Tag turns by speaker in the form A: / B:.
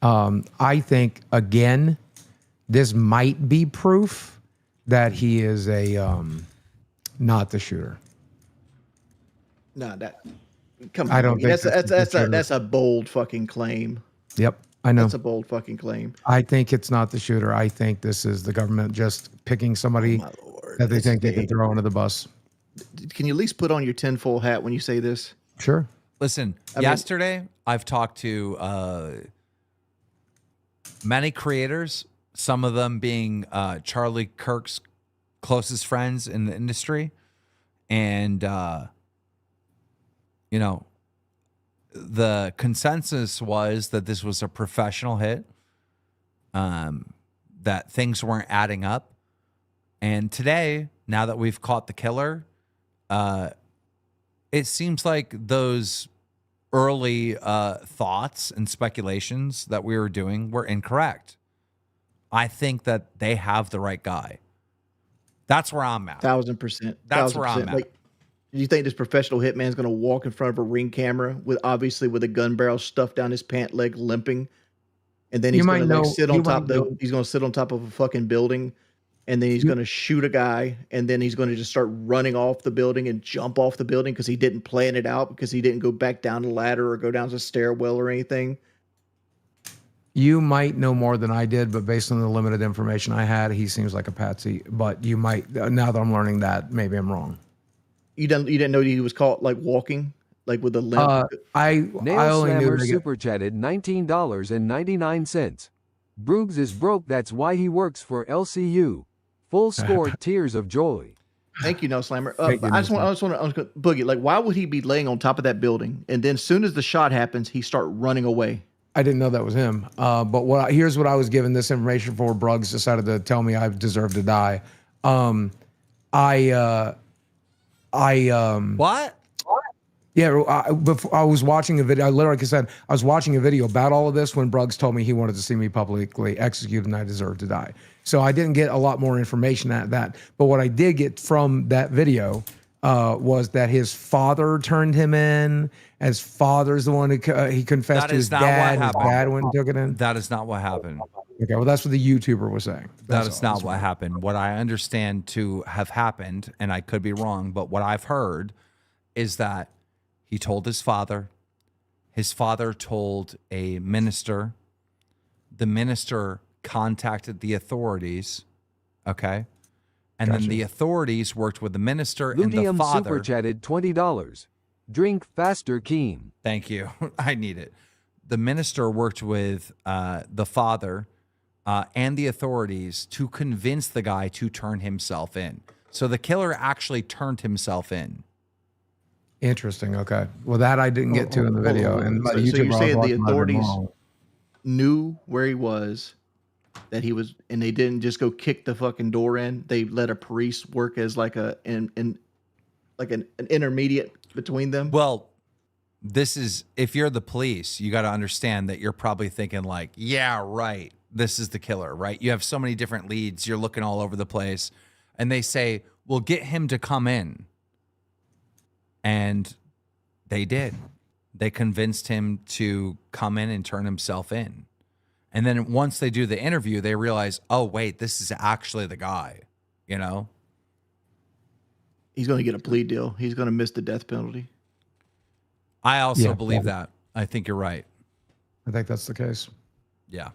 A: I think, again, this might be proof that he is not the shooter.
B: No, come
A: I
B: on.
A: don't think
B: That's a bold fucking claim.
A: Yep, I know.
B: That's a bold fucking claim.
A: I think it's not the shooter. I think this is the government just picking somebody
B: My Lord.
A: that they think they can throw under the bus.
B: Can you at least put on your tinfoil hat when you say this?
A: Sure.
C: Listen, yesterday I've talked to many creators, some of them being Charlie Kirk's closest friends in the industry. And, you know, the consensus was that this was a professional hit, that things weren't adding up. And today, now that we've caught the killer, it seems like those early thoughts and speculations that we were doing were incorrect. I think that they have the right guy. That's where I'm at.
B: 1,000%.
C: That's where I'm at.
B: Like, you think this professional hitman's going to walk in front of a Ring camera with a gun barrel stuffed down his pant leg, limping, and then he's going to sit on top he's going to sit on top of a fucking building, and then he's going to shoot a guy, and then he's going to just start running off the building and jump off the building because he didn't plan it out, because he didn't go back down the ladder or go down the stairwell or anything.
A: You might know more than I did, but based on the limited information I had, he seems like a patsy. But you might, now that I'm learning that, maybe I'm wrong.
B: You didn't know he was caught like walking, like with a limp.
A: I only knew
D: super chatted $19.99. Broogs is broke. That's why he works for LCU. Full score, tears of joy.
B: Thank you, No Slammer. I just want to Boogie. Like, why would he be laying on top of that building, and then as soon as the shot happens, he start running away?
A: I didn't know that was him. But here's what I was given this information for. Bruggs decided to tell me I deserve to die.
C: What?
A: Yeah, before I was watching a video. Like I said, I was watching a video about all of this when Bruggs told me he wanted to see me publicly executed and I deserve to die. So I didn't get a lot more information at that. But what I did get from that video was that his father turned him in. His father's the one who he confessed to his dad. His dad went and took it in.
C: That is not what happened.
A: Okay, well, that's what the YouTuber was saying.
C: That is not what happened. What I understand to have happened, and I could be wrong, but what I've heard is that he told his father told a minister, the minister contacted the authorities, okay? And then the authorities worked with the minister and the father.
D: Super chatted $20. Drink faster, Keen.
C: Thank you. I need it. The minister worked with the father and the authorities to convince the guy to turn himself in. So the killer actually turned himself in.
A: Interesting. Okay. Well, that I didn't get to in the video. And
B: so you're saying the authorities knew where he was, that he was, and they didn't just go kick the fucking door in. They let a priest work as like an intermediate between them.
C: Well, this is, if you're the police, you got to understand that you're probably thinking like, yeah, right, this is the killer, right? You have so many different leads. You're looking all over the place. And they say, well, get him to come in. And they did. They convinced him to come in and turn himself in. And then once they do the interview, they realize, oh, wait, this is actually the guy, you know?
B: He's going to get a plea deal. He's going to miss the death penalty.
C: I also believe that. I think you're right.
A: I think that's the case.
C: Yeah.